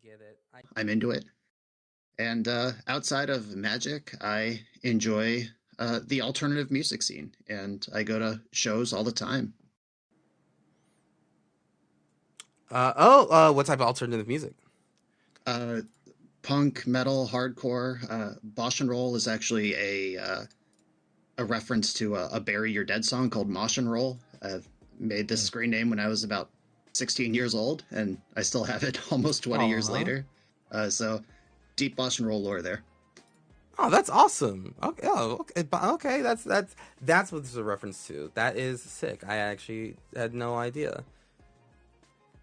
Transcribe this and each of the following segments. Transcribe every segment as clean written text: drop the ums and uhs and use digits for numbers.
get it. I'm into it. And outside of magic, I enjoy the alternative music scene, and I go to shows all the time. What type of alternative music? Uh, Punk, metal, hardcore. Bosch and Roll is actually a reference to a Bury Your Dead song called Mosh and Roll. I made this screen name when I was about 16 years old, and I still have it almost 20 years later. So deep Bosch and Roll lore there. Oh, that's awesome. Okay, okay. That's what this is a reference to. That is sick. I actually had no idea.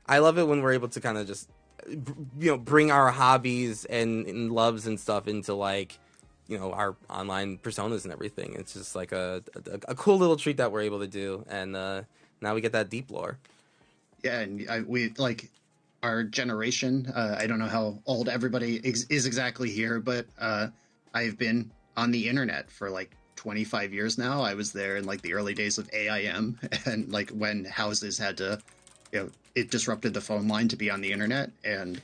I love it when we're able to kind of just, bring our hobbies and loves and stuff into like, our online personas and everything. It's just like a cool little treat that we're able to do, and now we get that deep lore. Yeah, and we like our generation. I don't know how old everybody is exactly here, but I've been on the internet for like 25 years now. I was there in like the early days of AIM, and like when houses had to, it disrupted the phone line to be on the internet. And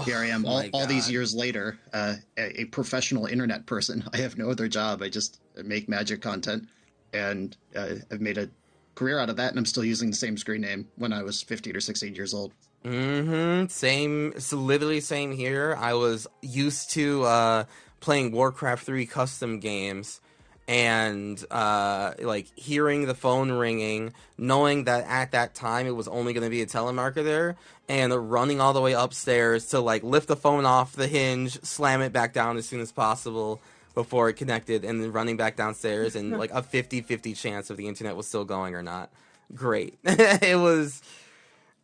here I am all these years later, a professional internet person. I have no other job. I just make magic content, and I've made a career out of that, and I'm still using the same screen name when I was 15 or 16 years old. Same. It's literally same here. I was used to playing Warcraft 3 custom games, and like hearing the phone ringing, knowing that at that time it was only going to be a telemarketer, and running all the way upstairs to like lift the phone off the hinge, slam it back down as soon as possible before it connected, and then running back downstairs, and like a 50-50 chance if the internet was still going or not. Great. It was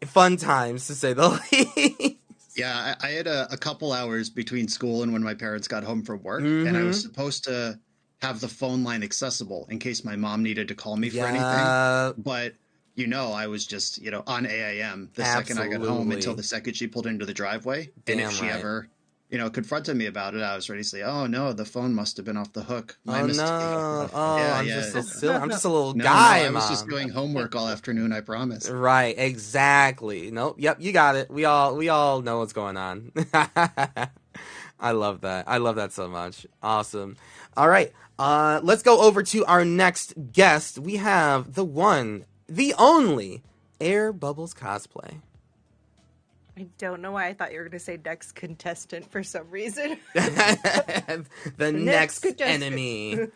fun times, to say the least. Yeah, I had a couple hours between school and when my parents got home from work, and I was supposed to have the phone line accessible in case my mom needed to call me for anything. But, I was just, on AIM the second I got home until the second she pulled into the driveway. And if she ever, confronted me about it, I was ready to say, oh, no, the phone must have been off the hook. My mistake. No. Oh, yeah, I'm just so silly. I'm just a little no, guy, no, I was Mom. just doing homework all afternoon, I promise. Right, exactly. Nope, yep, you got it. We all know what's going on. I love that. I love that so much. Awesome. All right, let's go over to our next guest. We have the one, the only, Air Bubbles Cosplay. I don't know why I thought you were going to say next contestant for some reason. the next enemy.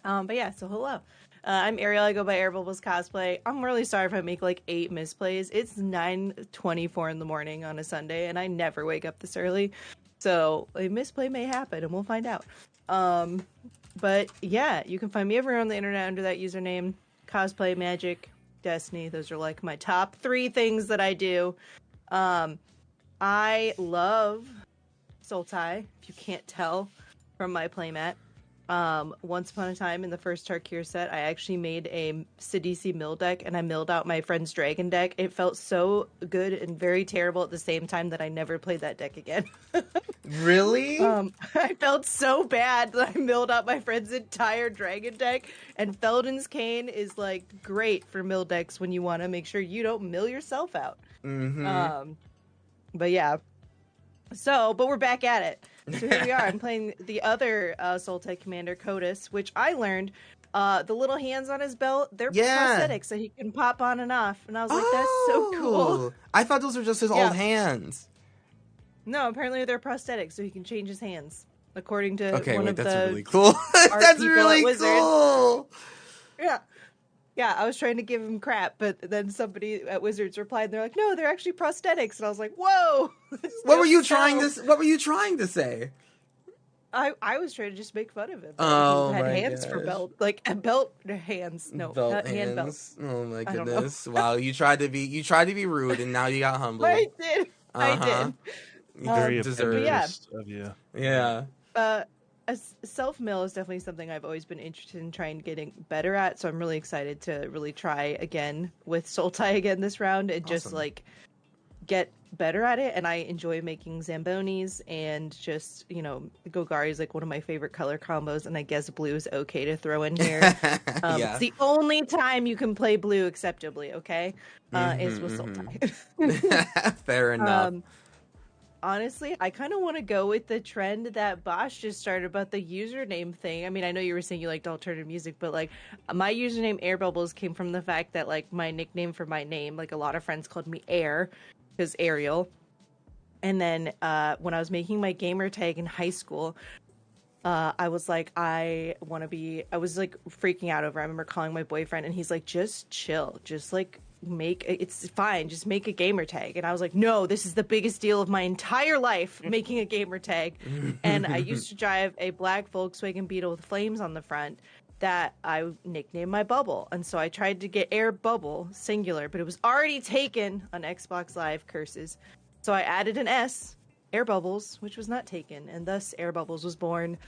But yeah, so hello. I'm Ariel. I go by Air Bubbles Cosplay. I'm really sorry if I make like 8 misplays. It's 9:24 in the morning on a Sunday, and I never wake up this early. So a misplay may happen, and we'll find out. But yeah, you can find me everywhere on the internet under that username. Cosplay, Magic, Destiny. Those are like my top 3 things that I do. I love 𝔹𝕃, if you can't tell from my playmat. Once upon a time in the first Tarkir set, I actually made a Sidisi mill deck, and I milled out my friend's dragon deck. It felt so good and very terrible at the same time that I never played that deck again. Really? I felt so bad that I milled out my friend's entire dragon deck, and Felden's Cane is like great for mill decks when you want to make sure you don't mill yourself out. But yeah. But we're back at it. So here we are. I'm playing the other 𝔹𝕃 commander, Codus, which I learned the little hands on his belt, they're prosthetics that he can pop on and off. And I was like, that's so cool. I thought those were just his old hands. No, apparently they're prosthetics, so he can change his hands. According to one of that's the really cool. That's really cool. Yeah, I was trying to give him crap, but then somebody at Wizards replied, and they're like, no, they're actually prosthetics. And I was like, whoa! What were you trying to say? I was trying to just make fun of him. Oh, he had my hands for belt. Like, belt hands. No, belt hand hands. Oh my goodness. Wow, you tried to be rude, and now you got humble. I did. I did. Very deserved of you. Yeah. A self-mill is definitely something I've always been interested in trying getting better at, so I'm really excited to really try again with 𝔹𝕃 again this round and just like get better at it. And I enjoy making Zambonis, and just, Golgari is like one of my favorite color combos, and I guess blue is okay to throw in here. It's the only time you can play blue acceptably, okay? Is with 𝔹𝕃. Fair enough. honestly, I kind of want to go with the trend that Bosch just started about the username thing. I mean, I know you were saying you liked alternative music, but like my username Air Bubbles came from the fact that like my nickname for my name, like a lot of friends called me Air because Ariel. And then when I was making my gamer tag in high school, I was like, I was like freaking out over it. I remember calling my boyfriend and he's like, just chill. Just like it's fine. Just make a gamer tag. And I was like, no, this is the biggest deal of my entire life, making a gamer tag. And I used to drive a black Volkswagen Beetle with flames on the front that I nicknamed my bubble. And so I tried to get Air Bubble singular, but it was already taken on Xbox Live, curses. So I added an S, Air Bubbles, which was not taken, and thus Air Bubbles was born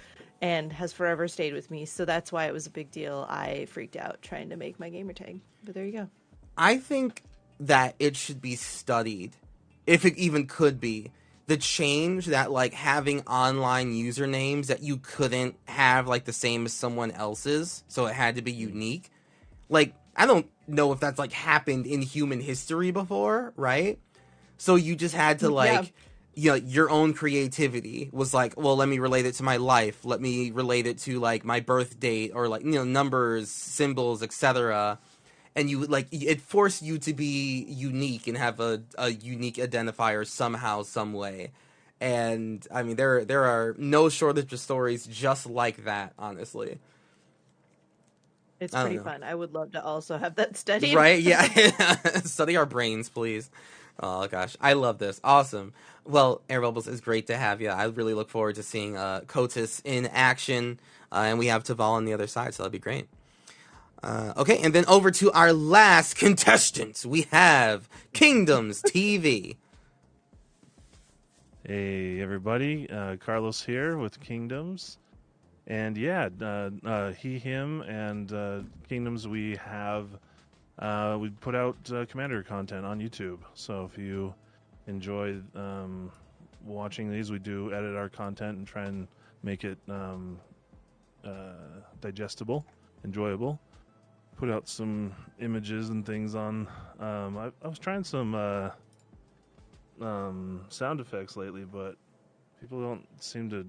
and has forever stayed with me. So that's why it was a big deal. I freaked out trying to make my gamer tag. But there you go. I think that it should be studied, if it even could be, the change that like having online usernames that you couldn't have like the same as someone else's, so it had to be unique. Like, I don't know if that's like happened in human history before, right? So you just had to like, you know, your own creativity was like, well, let me relate it to my life. Let me relate it to like my birth date or like, you know, numbers, symbols, etc. And you like, it forced you to be unique and have a unique identifier somehow, some way. And I mean, there are no shortage of stories just like that, honestly. It's pretty fun. I would love to also have that studied. Right? Yeah. Study our brains, please. Oh, gosh. I love this. Awesome. Well, Air Bubbles, is great to have you. I really look forward to seeing Kotis in action. And we have Taval on the other side, so that'll be great. Okay, and then over to our last contestant. We have Kingdoms TV. Hey, everybody. Carlos here with Kingdoms. And yeah, he, him, and Kingdoms, we have... we put out Commander content on YouTube, so if you enjoy watching these, we do edit our content and try and make it digestible, enjoyable. Put out some images and things on. I was trying some sound effects lately, but people don't seem to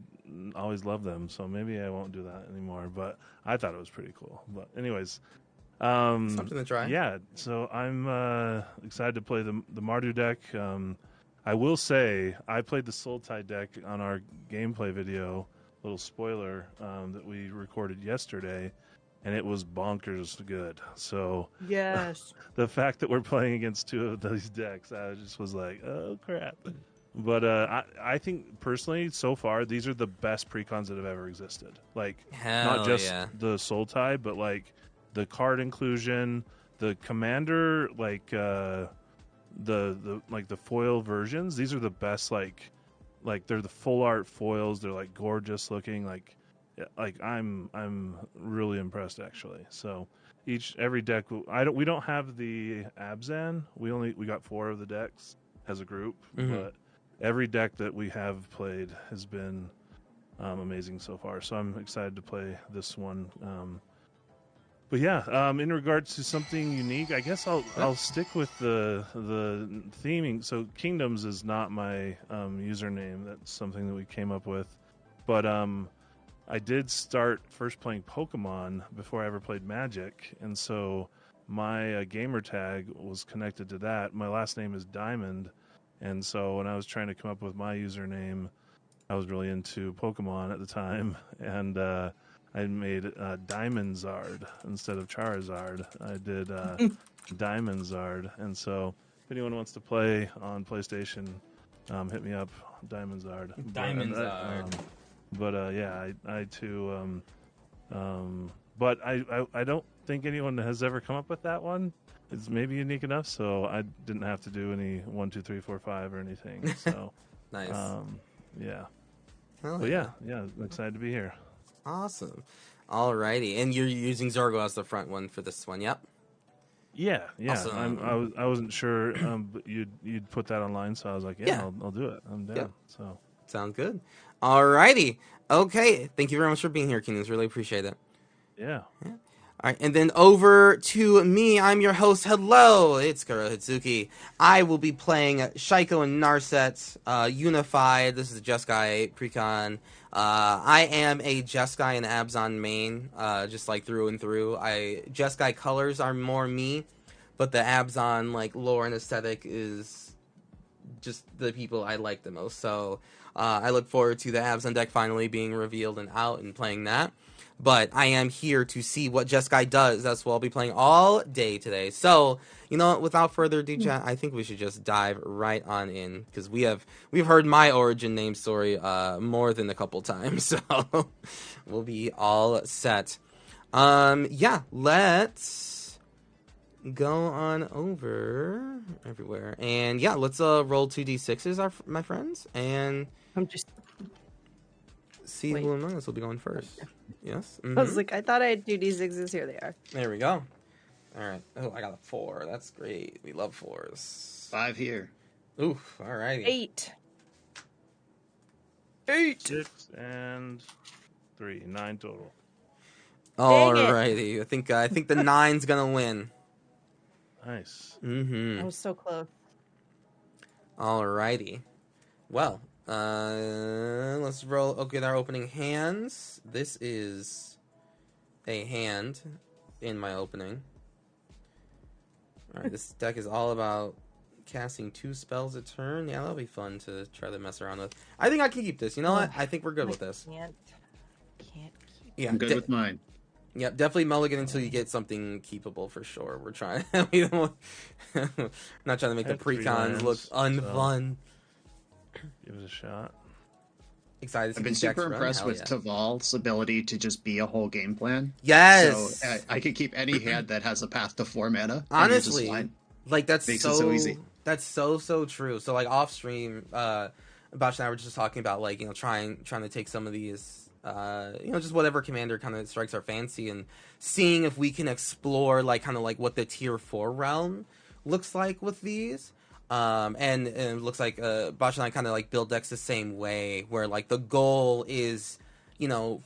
always love them, so maybe I won't do that anymore. But I thought it was pretty cool. But anyways. Something to try. Yeah, so I'm excited to play the Mardu deck. I will say I played the Sultai deck on our gameplay video, little spoiler, that we recorded yesterday, and it was bonkers good. So yes, the fact that we're playing against two of these decks, I just was like, oh crap. But I think personally, so far, these are the best precons that have ever existed. Like, not just the Sultai, but like the card inclusion, the commander, like the foil versions. These are the best. Like they're the full art foils. They're like gorgeous looking. Like I'm really impressed actually. So every deck we don't have the Abzan. We got 4 of the decks as a group, but every deck that we have played has been amazing so far. So I'm excited to play this one. But yeah, in regards to something unique, I guess I'll stick with the theming. So Kingdoms is not my username. That's something that we came up with. But I did start first playing Pokemon before I ever played Magic, and so my gamer tag was connected to that. My last name is Diamond, and so when I was trying to come up with my username, I was really into Pokemon at the time, and I made Diamondzard instead of Charizard. I did Diamondzard, and so if anyone wants to play on PlayStation, hit me up, Diamondzard. But yeah, I too. But I don't think anyone has ever come up with that one. It's maybe unique enough, so I didn't have to do any 1, 2, 3, 4, 5 or anything. So nice. Yeah. Oh, but yeah, I'm excited to be here. Awesome. Alrighty, and you're using Zorgo as the front one for this one, yep? Yeah. Awesome. I wasn't sure, but you'd put that online, so I was like, I'll do it. I'm down. Yep. So sounds good. Alrighty. Okay. Thank you very much for being here, Keenans. Really appreciate it. Yeah. All right, and then over to me, I'm your host. Hello, it's Kuro Hitsuki. I will be playing Shaiko and Narset Unified. This is a Jeskai Precon. I am a Jeskai and Abzan main, just like through and through. Jeskai colors are more me, but the Abzan like lore and aesthetic is just the people I like the most. So I look forward to the Abzan deck finally being revealed and out and playing that. But I am here to see what Jeskai does. That's what I'll be playing all day today. So, you know what, without further ado, chat, I think we should just dive right on in. Because we've heard my origin name story more than a couple times. So we'll be all set. Yeah, let's go on over everywhere. And yeah, let's roll 2d6s, my friends. And I'm just... see who among us will be going first. Yes. I was like, I thought I had 2d6s. Here they are. There we go. All right. Oh, I got a 4. That's great. We love 4s. 5 here. Oof. All right. 8. 6 and 3. 9 total. All righty. I think the 9's gonna win. Nice. Mm-hmm. I was so close. All righty. Well, let's roll. Okay, our opening hands. This is a hand in my opening. All right, this deck is all about casting 2 spells a turn. Yeah, that'll be fun to try to mess around with. I think I can keep this. You know what? I think we're good with this. Can't keep. Yeah, I'm good with mine. Yeah, definitely mulligan until you get something keepable for sure. We're trying. We don't, not trying to make the precons look unfun. Give it a shot. Excited. I've been super impressed with Taval's ability to just be a whole game plan. Yes. So I could keep any hand that has a path to 4 mana. Honestly, like that's makes so, it so easy. That's so true. So like off stream, Bosh and I were just talking about like, you know, trying to take some of these, you know, just whatever commander kind of strikes our fancy and seeing if we can explore like kind of like what the tier 4 realm looks like with these. And it looks like Bosh and I kind of like build decks the same way, where like the goal is, you know,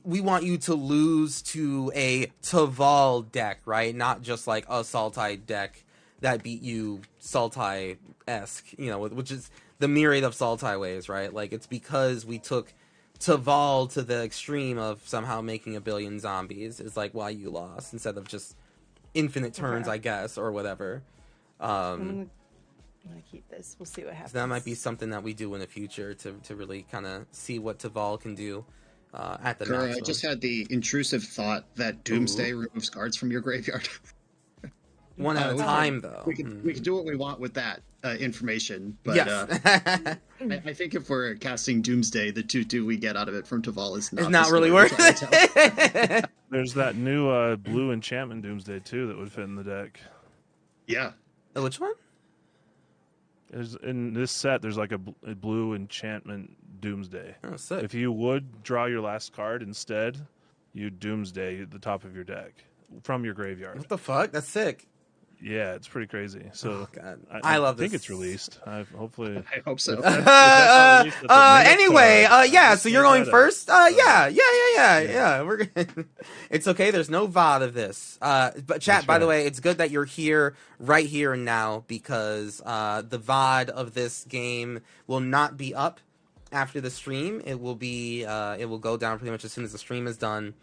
we want you to lose to a Taval deck, right? Not just like a Sultai deck that beat you Sultai-esque, you know, which is the myriad of Sultai ways, right? Like it's because we took Taval to the extreme of somehow making 1 billion zombies is like why you lost instead of just infinite turns, I guess, or whatever. I'm gonna keep this. We'll see what happens. So that might be something that we do in the future to really kind of see what Taval can do at the maximum. I just had the intrusive thought that Doomsday removes cards from your graveyard. One at a time, though. We can do what we want with that information, but yes. I think if we're casting Doomsday, the 2/2 we get out of it from Taval is not really worth it. There's that new blue enchantment Doomsday too that would fit in the deck. Yeah. Which one? In this set, there's like a blue enchantment Doomsday. Oh, sick. If you would draw your last card instead, you Doomsday at the top of your deck from your graveyard. What the fuck? That's sick. Yeah, it's pretty crazy. So God. I love think this. it's released. I hope so. Anyway, yeah. So you're going first. Yeah. We're good. It's okay. There's no VOD of this. But chat. By the way, it's good that you're here, right here and now, because the VOD of this game will not be up after the stream. It will be. It will go down pretty much as soon as the stream is done,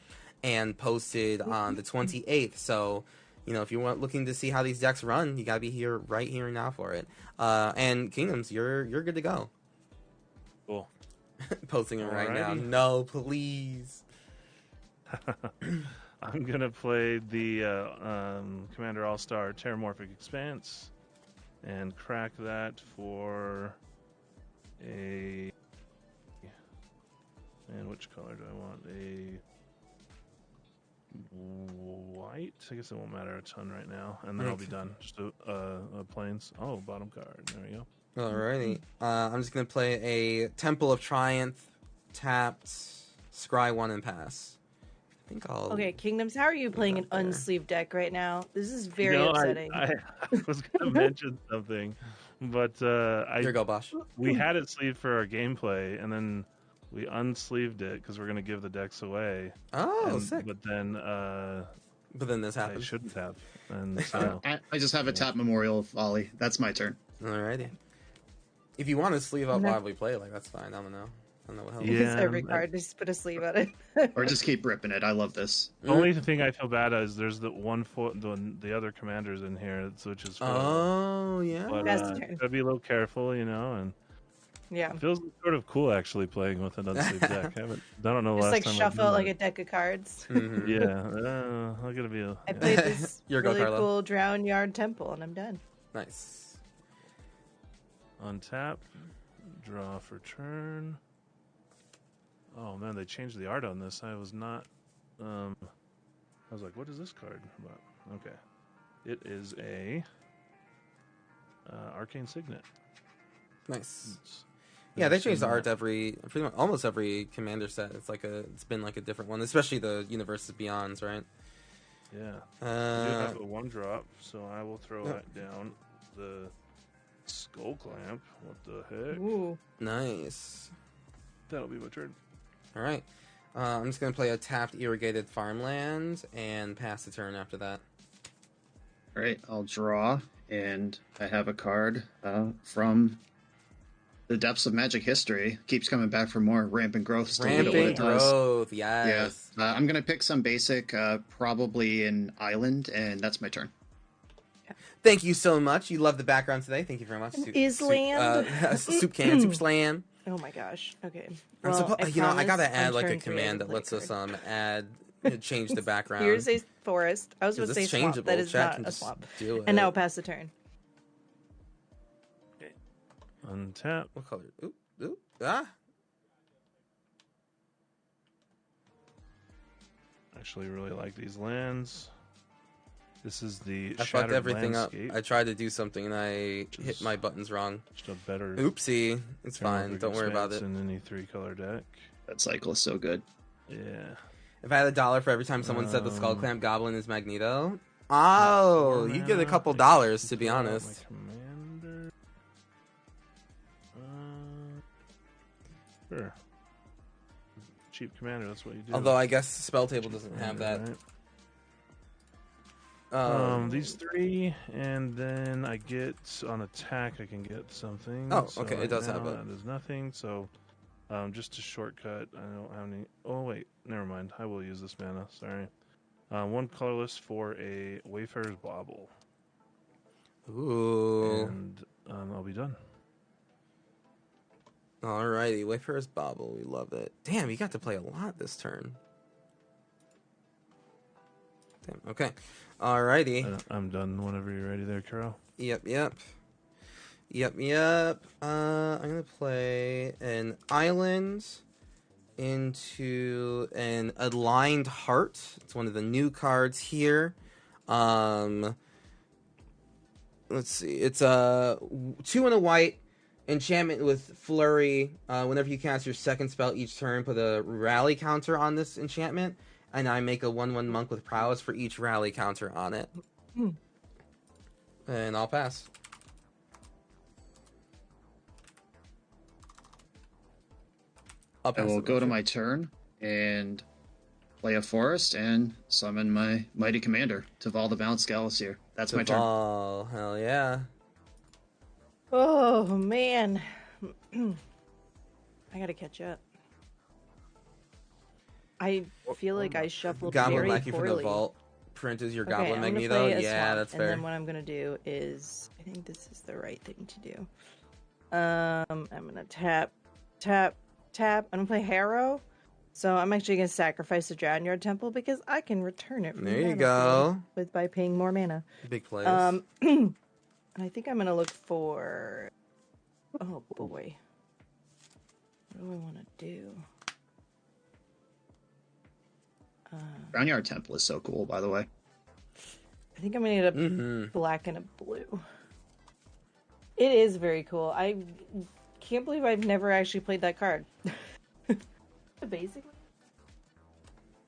and posted on the 28th. So. You know, if you're looking to see how these decks run, you gotta be here right here and now for it. And Kingdoms, you're good to go. Cool. Posting it right now. Alrighty. No, please. I'm gonna play the Commander All-Star Terramorphic Expanse and crack that for a. And which color do I want? A white. I guess it won't matter a ton right now, and then I'll be done. Just a plains. Oh, bottom card. There we go. Alrighty. I'm just gonna play a Temple of Triumph, tapped, scry 1 and pass. I think I'll. Okay, Kingdoms. How are you playing an unsleeved deck right now? This is very upsetting. I was gonna mention something, but Here you go, Bosh. we had it sleeved for our gameplay, and then we unsleeved it because we're gonna give the decks away. Oh, sick. But then But then this I happened. shouldn't have. And so I just have a tap Memorial volley. That's my turn. Alrighty. If you want to sleeve up No. while we play, like that's fine. I don't know what helps. Yeah. Use every card, just put a sleeve on it. Or just keep ripping it. I love this. the only thing I feel bad is there's the one foot, the other commanders in here, which is foiled. Oh yeah. But Pass the turn. gotta be a little careful, and Yeah. it feels sort of cool actually playing with an unsleeved deck. I don't know Just last like time shuffle I've like done a deck of cards. Mhm. that. Yeah, I gotta be. I played this Your go, really Carlo. cool Drown Yard Temple, and I'm done. Nice. Untap, draw for turn. Oh man, they changed the art on this. I was not. I was like, what is this card about? Okay, it is a arcane signet. Nice. It's- Yeah, they I've change the seen art that. pretty much almost every commander set. It's been like a different one, especially the Universes Beyonds, right? Yeah. I do Uh, have a 1-drop, so I will throw that down. The skull clamp. What the heck? Ooh. nice. That'll be my turn. All right. I'm just gonna play a tapped irrigated farmland and pass the turn after that. All right, I'll draw, and I have a card from the depths of Magic history. Keeps coming back for more rampant growth. Still good at what Rampant it does. growth, Yeah, yes. I'm gonna pick some basic, probably an island, and that's my turn. Thank you so much. You love the background today. Thank you very much. Island. Soup can, soup slam. Oh my gosh. Okay. I'm Well, supposed, I promise gotta on add like a turn 3 I command would that play lets a us card. add change the background. Here's a forest. I was 'Cause supposed to it's say swamp. changeable. That is Chat not can a just swamp. do it. And now pass the turn. Untap. What color? Ooh, ooh, ah. Actually, really like these lands. This is the I fucked Shattered everything Landscape. up. I tried to do something and I hit is- my buttons wrong. Just a better Oopsie. It's fine. turn-over Don't worry about it. expanse in any 3-color deck. That cycle is so good. Yeah. If I had $1 for every time someone said the Skull Um, Clamp Goblin is Magneto, oh, you get a couple dollars to be Draw out my honest. commander. Sure. Cheap commander, that's what you do. Although I guess Spell Table Cheap doesn't have that. commander, right? Um, These 3, and then I get on attack. I can get something. Oh, So okay, it right does now have it. That is nothing. So, just a shortcut. I don't have any. Oh wait, never mind. I will use this mana. Sorry. 1 colorless for a Wayfarer's Bauble, Ooh. and I'll be done. Alrighty, Wayfarer's Bauble. We love it. Damn, you got to play a lot this turn. Damn. Okay. Alrighty. I'm done whenever you're ready, there, Carol. Yep. I'm gonna play an island into an aligned heart. It's one of the new cards here. Let's see. It's a 2 and a white enchantment with flurry. Whenever you cast your second spell each turn, put a rally counter on this enchantment, and I make a 1/1 monk with prowess for each rally counter on it. And I'll pass. I'll I pass will it, go to sure. my turn and play a forest and summon my mighty commander, Taval the Balanced Galaxier. That's my turn. Oh, hell yeah. Oh man. I gotta catch up. I feel like I shuffled Goblin very Lackey from the poorly. vault. Print is your Okay, Goblin I'm gonna Magneto. play a Yeah, swamp, that's and fair. then what I'm gonna do is, I think this is the right thing to do. I'm gonna tap. I'm gonna play Harrow. So I'm actually gonna sacrifice the Drown Yard Temple because I can return it from There the you battlefield go. by paying more mana. Big plays. And I think I'm gonna look for. Oh boy, what do I want to do? Brownyard Temple is so cool, by the way. I think I'm gonna get a Mm-hmm. black and a blue. It is very cool. I can't believe I've never actually played that card. Basically,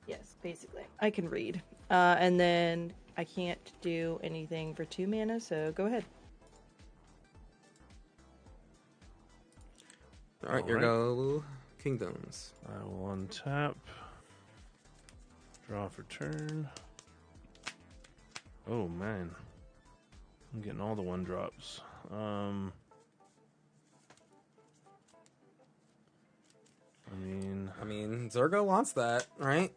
yes, basically, I can read, and then I can't do anything for 2 mana. So go ahead. All right, here Alright. go Kingdoms. I will untap. Draw for turn. Oh man, I'm getting all the 1-drops. I mean, Zergo wants that, right?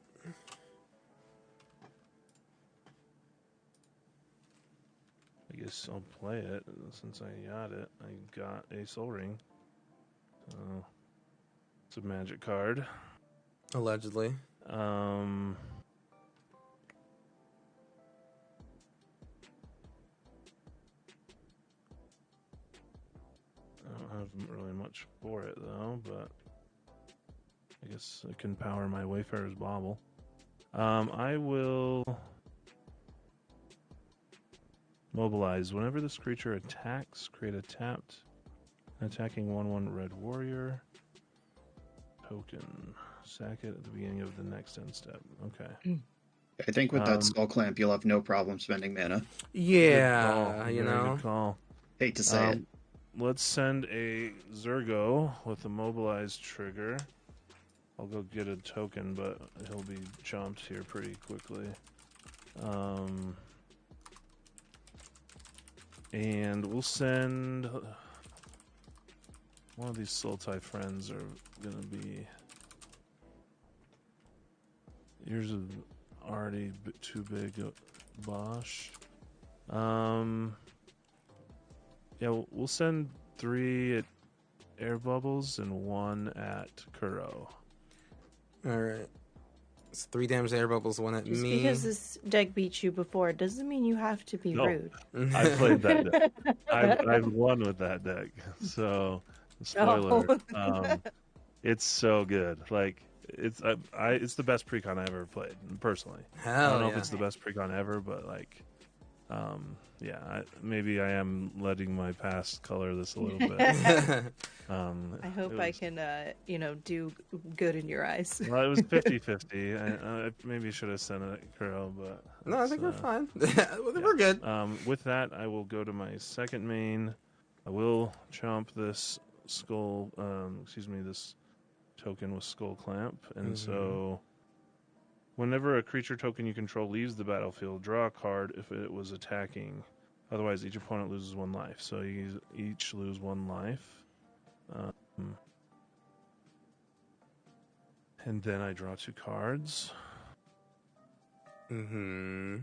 I guess I'll play it since I got it. I got a Soul Ring. It's a magic card. Allegedly. I don't have really much for it though, but I guess it can power my Wayfarer's Bauble. I will mobilize. Whenever this creature attacks, create a tapped attacking 1/1 red warrior token. Sack it at the beginning of the next end step. Okay. I think with that Skull Clamp, you'll have no problem spending mana. Yeah, you know. Good call. Hate to say it. Let's send a Zergo with a mobilized trigger. I'll go get a token, but he'll be chomped here pretty quickly. And we'll send... One of these Sultai friends are going to be... Yours is already too big, Bosch. Yeah, we'll send 3 at Air Bubbles and 1 at Kuro. Alright. It's 3 damage air bubbles, 1 at Just me. because this deck beat you before doesn't mean you have to be rude. I played that deck. I've won with that deck. So, spoiler. It's so good. Like, it's the best precon I ever played, personally. Hell I don't know yeah. if it's the best precon ever, but like, yeah, maybe I am letting my past color this a little bit. I hope I can, do good in your eyes. Well, it was 50-50. I maybe should have sent it at Kuro, but... No, I think we're fine. We're good. With that, I will go to my second main. I will chomp this skull, this token with Skull Clamp. And so, whenever a creature token you control leaves the battlefield, draw a card if it was attacking. Otherwise, each opponent loses 1 life. So you each lose 1 life. And then I draw 2 cards. Mm-hmm.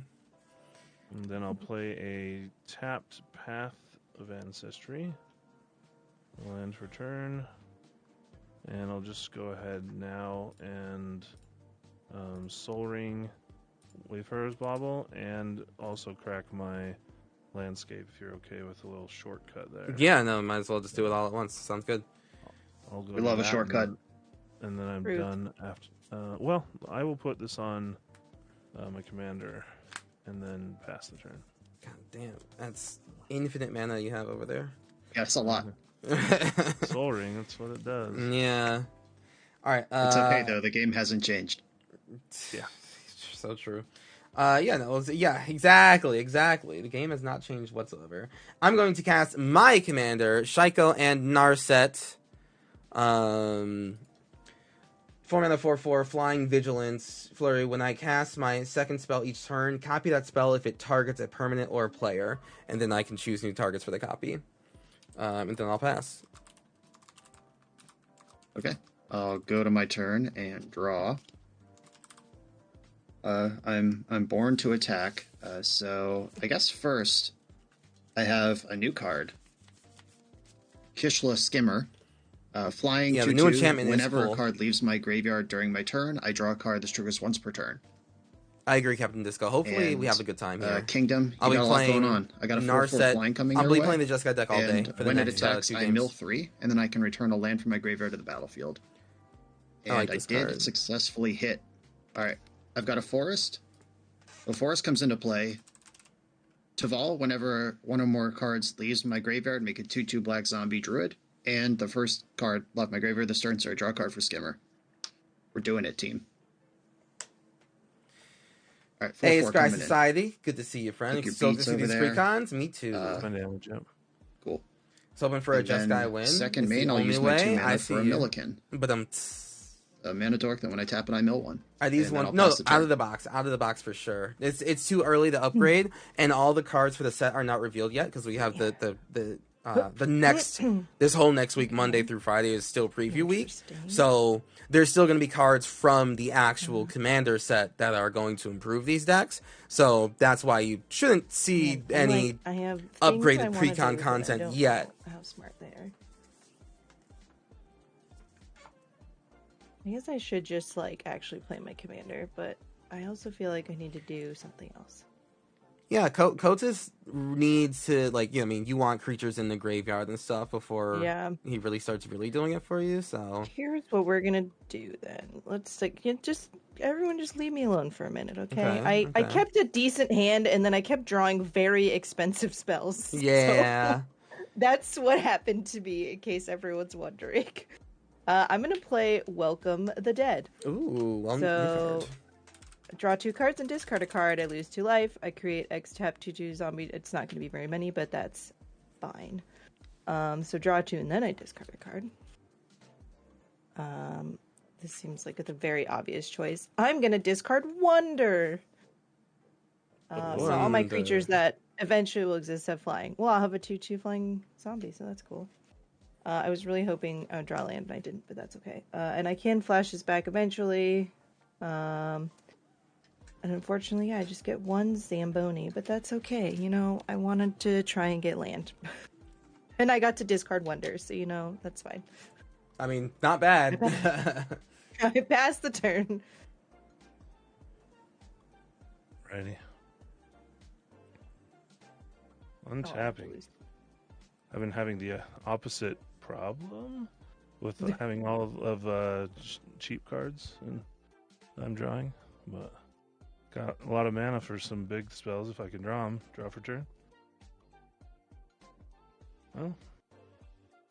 And then I'll play a tapped Path of Ancestry. Land for turn. And I'll just go ahead now and Soul Ring Wayfarer's Bauble and also crack my Landscape if you're okay with a little shortcut there. Yeah, no, might as well just do it all at once. Sounds good. I'll go We love a shortcut. And then I'm Rude. done after. Well, I will put this on my commander and then pass the turn. God damn, that's infinite mana you have over there. Yeah, it's a lot. Soul Ring, that's what it does. Yeah. All right. It's okay, though. The game hasn't changed. Yeah. So true. Yeah, exactly. The game has not changed whatsoever. I'm going to cast my commander, Shaiko and Narset. 4 mana 4/4, Flying Vigilance, Flurry. When I cast my second spell each turn, copy that spell if it targets a permanent or a player, and then I can choose new targets for the copy. And then I'll pass. Okay. I'll go to my turn and draw. I'm born to attack, so I guess first I have a new card. Kishla Skimmer. Flying Yeah, the 2/2. new enchantment is Whenever cool. a card leaves my graveyard during my turn, I draw a card that triggers once per turn. I agree, Captain Disco. Hopefully And, we have a good time here. Kingdom, you I'll be got a lot playing going on. I got a 4/4 Narset. flying coming I'll your be way. playing the Jessica deck all day And for the when it next attacks, 2 I games. mill 3, and then I can return a land from my graveyard to the battlefield. And like I this did card. successfully hit. Alright, I've got a forest. The forest comes into play. Taval, whenever one or more cards leaves my graveyard, make a 2/2 black zombie druid. And the first card left my graveyard this turn, so I draw a card for Skimmer. We're doing it, team. Alright, 4/4 Hey, it's Sky coming in. Society. Good to see you, friend. Take your So good to beats see these over there. precons. Me too. My damage, yep. Cool. So hoping for a And Jeskai then win. second It's the main, I'll only use my way. 2 I mana see for a you. Milliken. But a mana dork. Then when I tap it, I mill one. Are these And then ones? I'll No, pass the out turn. of the box. Out of the box for sure. It's too early to upgrade, and all the cards for the set are not revealed yet because we have the next this whole next week, Monday through Friday, is still preview week. So there's still going to be cards from the actual commander set that are going to improve these decks. So that's why you shouldn't see any I have upgraded things I pre-con wanna do, but I content don't yet. know how smart they are. I guess I should just like actually play my commander, but I also feel like I need to do something else. Yeah, Kotis needs to, like, I mean, you want creatures in the graveyard and stuff before he really starts really doing it for you. So here's what we're gonna do then. Let's like everyone just leave me alone for a minute, okay? I kept a decent hand, and then I kept drawing very expensive spells. Yeah, so that's what happened to me. In case everyone's wondering, I'm gonna play Welcome the Dead. Ooh, so. Draw 2 cards and discard a card. I lose 2 life. I create X tap 2/2 zombie. It's not going to be very many, but that's fine. So draw 2 and then I discard a card. This seems like it's a very obvious choice. I'm going to discard Wonder. So all my creatures that eventually will exist have flying. Well, I'll have a 2/2 flying zombie, so that's cool. I was really hoping I would draw land, and I didn't, but that's okay. And I can flash this back eventually. And unfortunately, I just get 1 Zamboni, but that's okay. I wanted to try and get land. And I got to discard Wonder, so, that's fine. I mean, not bad. I passed the turn. Ready. Untapping. I've been having the opposite problem with having all of cheap cards and I'm drawing, but got a lot of mana for some big spells if I can draw them. Draw for turn. Well,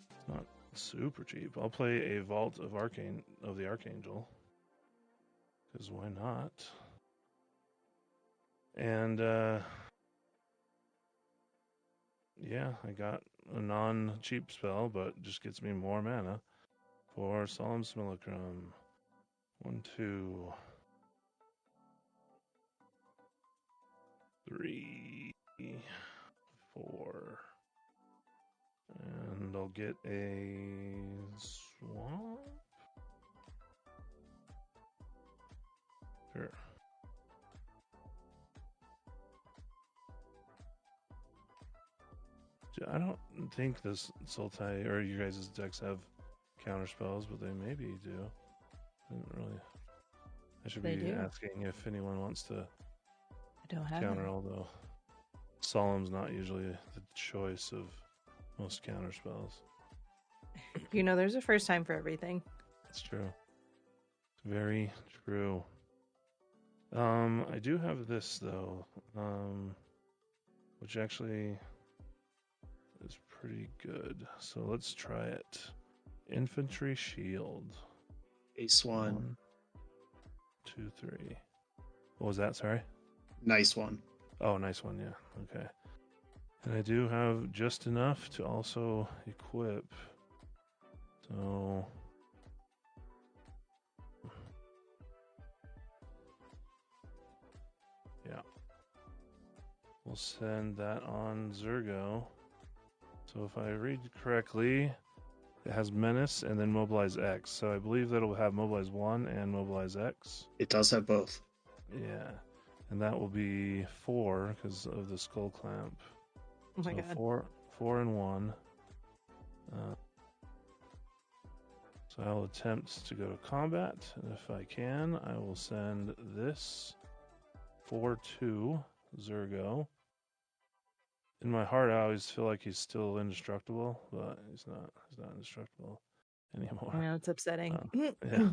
it's not super cheap. I'll play a Vault of the Archangel. Because why not? And yeah, I got a non-cheap spell, but just gets me more mana for 𝔹𝕃ℂ𝔻. 1, 2, 3, 4, and I'll get a swamp. Sure. I don't think this 𝔹𝕃 or you guys' decks have counter spells, but they maybe do. Didn't really. I should be asking if anyone wants to counter, although Solemn's not usually the choice of most counter spells. There's a first time for everything. That's true. Very true. I do have this though, which actually is pretty good. So let's try it. Infantry Shield. Ace 1. 2, 3. What was that? Sorry. Nice one. Oh, nice one. Yeah. Okay. And I do have just enough to also equip. So yeah. We'll send that on Zergo. So if I read correctly, it has Menace and then Mobilize X. So I believe that it'll have Mobilize 1 and Mobilize X. It does have both. Yeah. And that will be 4 because of the Skull Clamp. Oh my god. 4 and 1. So I'll attempt to go to combat. And if I can, I will send this 4/2 Zergo. In my heart, I always feel like he's still indestructible, but he's not. He's not indestructible anymore. Yeah, it's upsetting. Yeah.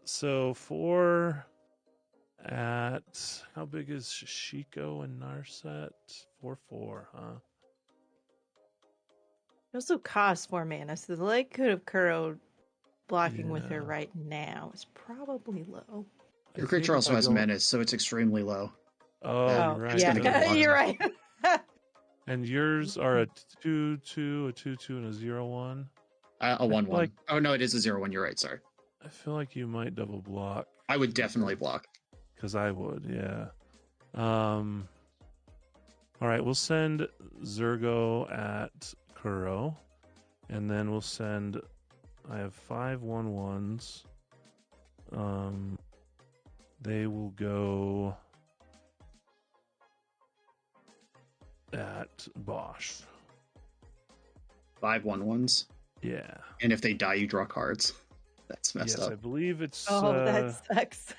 So 4 at how big is Shishiko and Narset? 4/4, huh? It also costs 4 mana, so the likelihood of Kuro blocking with her right now is probably low. Your creature also has Menace, so it's extremely low. Oh, you're right. Yeah, you're right. And yours are a 2/2, a 2/2, and a 0/1. A 1/1. Oh no, it is a 0/1. You're right. Sorry. I feel like you might double block. I would definitely block. Because I would, yeah. All right, we'll send Zergo at Kuro, and then we'll send. I have 5 1/1s. They will go at Bosch. 5 1/1s. Yeah. And if they die, you draw cards. That's messed Yes, up. I believe it's. Oh, that sucks.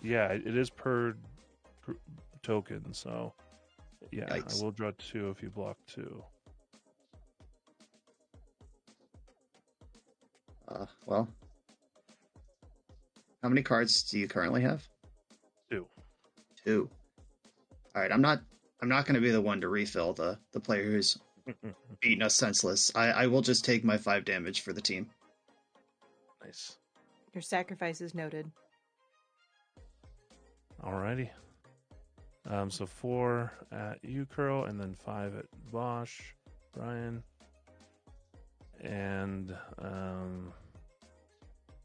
Yeah, it is per token, so yeah, Yikes. I will draw 2 if you block 2. Well, how many cards do you currently have? 2. 2. All right, I'm not going to be the one to refill the player who's beaten us senseless. I will just take my 5 damage for the team. Nice. Your sacrifice is noted. Alrighty. So 4 at you, Curl, and then 5 at Bosch, Brian. And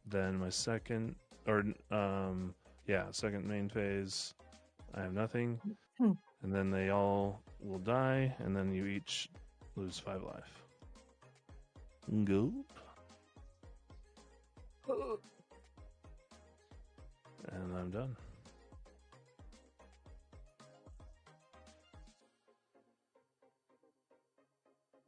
then my second main phase, I have nothing. And then they all will die, and then you each lose 5 life. Goop. And I'm done.